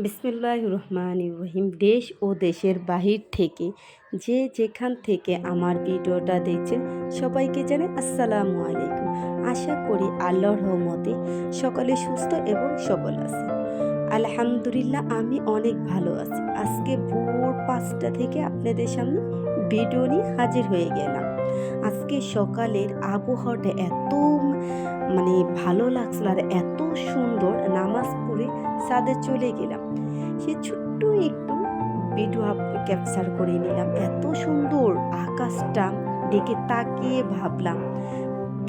বিসমিল্লাহির রহমানির রহিম। দেশ ও দেশের বাহির থেকে যে যেখান থেকে আমার ভিডিওটা দেখছেন সবাইকে জানাই আসসালামু আলাইকুম। আশা করি আল্লাহর রহমতে সকলে সুস্থ এবং সবল আছে। আলহামদুলিল্লাহ আমি অনেক ভালো আছি। আজকে ভোর 5টা থেকে আপনাদের সামনে ভিডিও নিয়ে হাজির হয়ে গেলাম। আজকে সকালের আবহাওয়াটা এত ভালো লাগছিল আর এত সুন্দর, নামাজ পড়ে ছাদে চলে গেলাম। সে ছোট্ট একটু ভিডিও ক্যাপচার করে নিলাম। এত সুন্দর আকাশটা দেখে তাকিয়ে ভাবলাম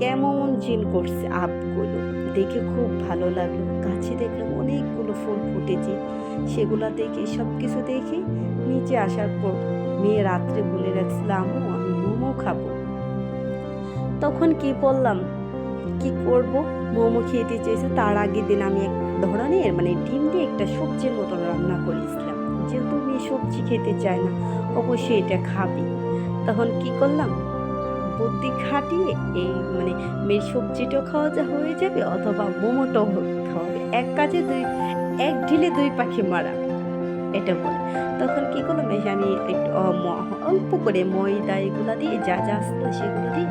কেমন জিন করছে আপগুলো, দেখে খুব ভালো লাগলো। গাছে দেখলাম অনেকগুলো ফুল ফুটেছে, সেগুলো দেখে সব কিছু দেখে নিচে আসার পর মেয়ে রাত্রে বলে রাখছিলাম আমি মোমো খাবো। তখন কি বললাম কি করব, মোমো খেতে চেয়েছে। তার আগের দিন আমি এক ধরনের ডিম দিয়ে একটা সবজির মতো রান্না করেছিলাম। যেহেতু মেয়ে সবজি খেতে চায় না, অবশ্যই এটা খাবি। তখন কি করলাম, বুদ্ধি খাটিয়ে এই মেয়ের সবজিটাও খাওয়া হয়ে যাবে, অথবা মোমোটাও খাওয়াবে। এক ঢিলে দুই পাখি মারা, এটা বলে। তখন কি করলাম, আমি একটু অল্প করে ময়দা এগুলা দিয়ে যা যা আসতো সেগুলো দিয়ে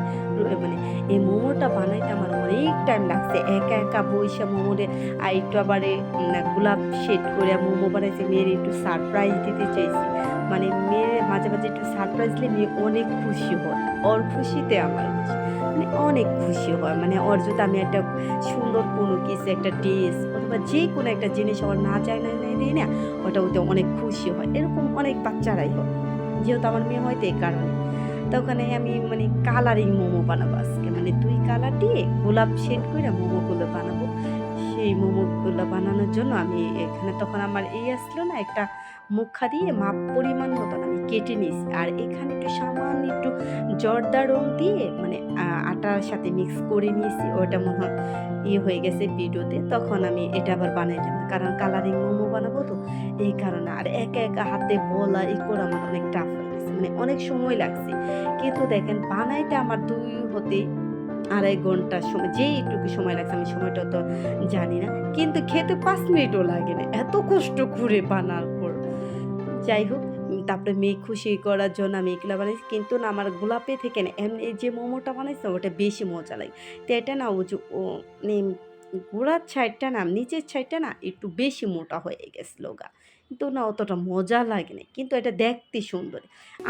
এই মোমোটা বানাইতে আমার অনেক টাইম লাগছে। একা একা বইসা মোমোরে আর একটু আবার গোলাপ শেড করে মোমো বানাইছে। মেয়ের একটু সারপ্রাইজ দিতে চাইছি, মেয়ের মাঝে মাঝে একটু সারপ্রাইজ দিলে মেয়ে অনেক খুশি হয়। ওর খুশিতে আমার খুশি, অনেক খুশি হয়। ওর যদি আমি একটা সুন্দর কোনো কিছু, একটা ড্রেস অথবা যে কোনো একটা জিনিস ওর না চায় না দিই না, ওটা ওতে অনেক খুশি হয়। এরকম অনেক বাচ্চারাই হয়, যেহেতু আমার মেয়ে হয়তো এই কারণে। তখন আমি কালারিং মোমো বানাবো আজকে, দুই কালার দিয়ে গোলাপ শেড করে মোমোগুলো বানাবো। সেই মোমোগুলো বানানোর জন্য আমি এখানে তখন আমার আসলো না, একটা মুখা দিয়ে মাপ পরিমাণ মতন আমি কেটে নিয়েছি। আর এখানে একটু সামান্য একটু জর্দা রং দিয়ে আটার সাথে মিক্স করে নিয়েছি। ওটা মনে হয় হয়ে গেছে ভিডিওতে। তখন আমি এটা আবার বানাইলাম, কারণ কালারিং মোমো বানাবো তো এই কারণে। আর একা একা হাতে বলা করা আমার অনেক টাফ হয়ে গেছে, অনেক সময় লাগছে। কিন্তু দেখেন বানাইতে আমার 2 হতে 2.5 ঘন্টার সময়, যেই একটু সময় লাগছে আমি সময়টা তো জানি না, কিন্তু খেতে 5 মিনিটও লাগে না, এত কষ্ট করে বানার পর। যাই হোক, তারপরে মেয়ে খুশি করার জন্য আমি এগুলো বানাইছি। কিন্তু না, আমার গোলাপে থেকে না এমনি যে মোমোটা বানাইছে ওটা বেশি মজা লাগে। তো এটা না ও যে মানে গোড়ার সাইডটা না, নিচের সাইডটা না একটু বেশি মোটা হয়ে গেছিলো গা, কিন্তু না অতটা মজা লাগে না। কিন্তু এটা দেখতে সুন্দর।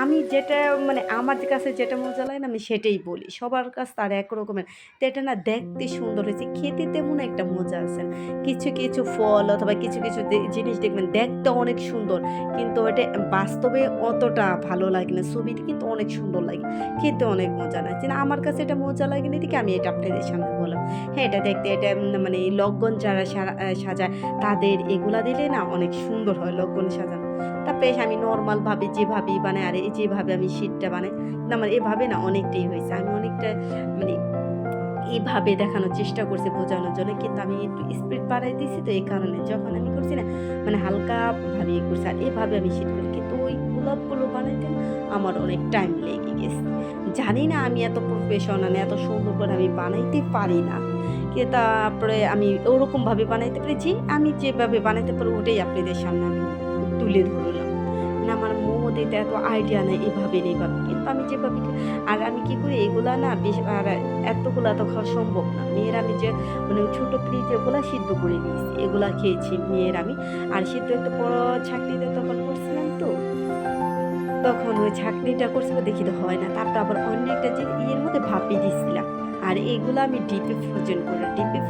আমি যেটা আমার কাছে যেটা মজা লাগে না আমি সেটাই বলি, সবার কাছ তার এক রকমের। তো এটা না দেখতে সুন্দর হয়েছে, খেতে তেমন একটা মজা আছে না। কিছু কিছু ফল অথবা কিছু কিছু জিনিস দেখবেন দেখতে অনেক সুন্দর, কিন্তু ওটা বাস্তবে অতটা ভালো লাগে না। ছবিতে কিন্তু অনেক সুন্দর লাগে, খেতে অনেক মজা লাগে না। আমার কাছে এটা মজা লাগে না দেখে আমি এটা আপনাদের সামনে বললাম। হ্যাঁ, এটা দেখতে এটা লগ্ন যারা সাজায় তাদের এগুলা দিলে না অনেক সুন্দর হয় লগ্ন সাজানো। তারপরে আমি নর্মালভাবে যেভাবেই বানাই, আর এই যেভাবে আমি শীটটা বানাই না, আমার এভাবে না অনেকটাই হয়েছে। আমি অনেকটা মানে এইভাবে দেখানোর চেষ্টা করছি বোঝানোর জন্য, কিন্তু আমি একটু স্পিড বাড়াই দিয়েছি। তো এই কারণে যখন আমি করছি না হালকা ভাবে করছি, আর এভাবে আমি শীত করি। কিন্তু ওই গোলাপগুলো বানাইতে না আমার অনেক টাইম লেগে গেছে। জানি না আমি এত প্রফেশনাল, এত সুন্দর করে আমি বানাইতে পারি না। তারপরে আমি ওরকমভাবে বানাইতে পারি যে আমি যেভাবে বানাইতে পারি ওটাই আপনাদের সামনে আমি তুলে ধরলাম। আমার মোমো দিতে এত আইডিয়া নেই এভাবে না এভাবে, কিন্তু আমি যেভাবে আর আমি কি করি এগুলা না বেশি, আর এতগুলা তো খাওয়া সম্ভব না। মেয়ের আমি যে ছোটো ফ্রিজে ওগুলা সিদ্ধ করে নিয়েছি, এগুলা খেয়েছি মেয়ের আমি। আর সিদ্ধ একটা বড় ছাঁকনিতে তখন করছিলাম, তো তখন ওই ছাঁকনিটা করছিল দেখি তো হয় না। তারপর আবার অন্য একটা যে মধ্যে ভাপিয়ে দিচ্ছিলাম। আর এইগুলো আমি ডিপে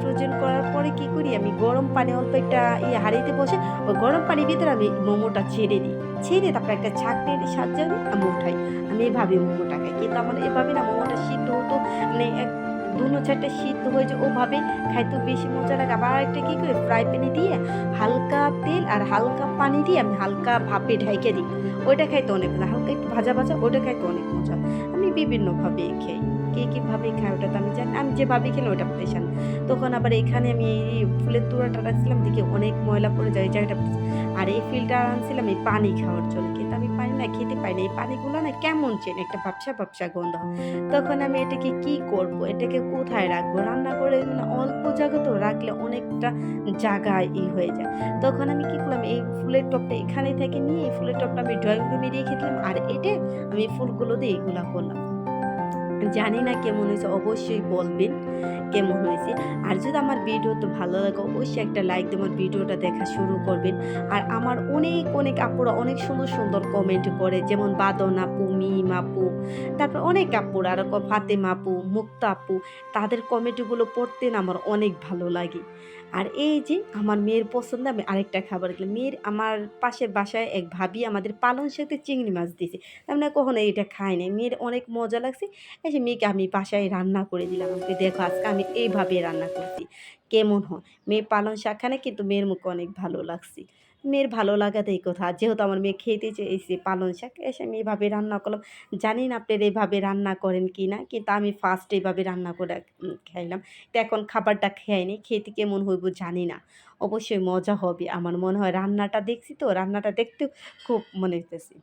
ফ্রোজেন করার পরে কি করি, আমি গরম পানি অল্প একটা হাঁড়িতে বসে ওই গরম পানির ভিতরে আমি মোমোটা ছেড়ে দিই। ছেড়ে তারপরে একটা ছাঁকনির সাহায্যে আমি উঠাই। আমি এভাবে মোমোটা খাই। কিন্তু আমার এভাবে না মোমোটা সিদ্ধ হতো, এক দুনো চারটা সিদ্ধ হয়ে যায়, ওভাবে খাইতে বেশি মজা লাগে। আবার আরেকটা কী করি, ফ্রাই প্যানে দিয়ে হালকা তেল আর হালকা পানি দিয়ে আমি হালকা ভাপে ঢাইকে দিই। ওইটা খাইতে অনেক মজা, হালকা একটু ভাজা ভাজা ওইটা খাইতে অনেক মজা। আমি বিভিন্নভাবে খাই। কে কীভাবে খায় ওটা তো আমি জানি না। আমি যেভাবে খেলে ওটা প্রেশান। তখন আবার এখানে আমি এই ফুলের তোড়াটা রাখছিলাম দেখি অনেক ময়লা পড়ে যায়, এই জায়গাটা আর এই ফিল্টার আনছিলাম এই পানি খাওয়ার জন্য। কিন্তু আমি পানি না খেতে পারি না। এই পানিগুলো না কেমন যেন একটা ভ্যাপসা, ভ্যাপসা গন্ধ হয়। তখন আমি এটাকে কি করব? এটাকে কোথায় রাখবো? রান্না করে মানে অল্প জায়গা তো রাখলে অনেকটা জায়গা হয়ে যায়। তখন আমি কি করলাম এই ফুলের টবটা এখানে থেকে নিয়ে এই ফুলের টবটা আমি ড্রয়িং রুমে রেখে দিলাম। আর এটে আমি ফুলগুলো দিয়ে এগুলা করলাম। জানি না কেমন হইছে অবশ্যই বলবেন কেমন হয়েছে। আর যদি আমার ভিডিওটা ভালো লাগে অবশ্যই একটা লাইক দিয়ে আমার ভিডিওটা দেখা শুরু করবেন। আর আমার অনেক, অনেক আপুরা অনেক সুন্দর, সুন্দর কমেন্ট করে যেমন বাঁদন আপু, মিম আপু, তারপর অনেক আপুরা আরো ফাতেমা আপু, মুক্তা আপু তাদের কমেন্টগুলো পড়তে না আমার অনেক ভালো লাগে। আর এই যে আমার মেয়ের পছন্দে আমি আরেকটা খাবার খেলাম। আমার পাশের বাসায় এক ভাবি আমাদের পালং শাকে চিংড়ি মাছ দিছে। আমি না কখনো এটা খাই নাই। মেয়ের অনেক মজা লাগছে। এই যে মেয়েকে আমি বাসায় রান্না করে দিলাম। আমাকে দেখো আজকে আমি এইভাবে রান্না করছি। কেমন হয়? মেয়ে পালং শাক খায় না কিন্তু মেয়ের মুখে অনেক ভালো লাগছে। মেয়ের ভালো লাগাটাই কথা। যেহেতু আমার মেয়ে খেতে চেয়েছে পালং শাক, এসে আমি এভাবে রান্না করলাম। জানি না আপনারা এভাবে রান্না করেন কিনা? কিন্তু আমি ফার্স্ট এভাবে রান্না করে খাইলাম। তো এখন খাবারটা খেয়ে নিই। খেতে কেমন হইব জানি না। অবশ্যই মজা হবে। আমার মনে হয় রান্নাটা দেখছি তো রান্নাটা দেখতেও খুব মনে হইতেছে।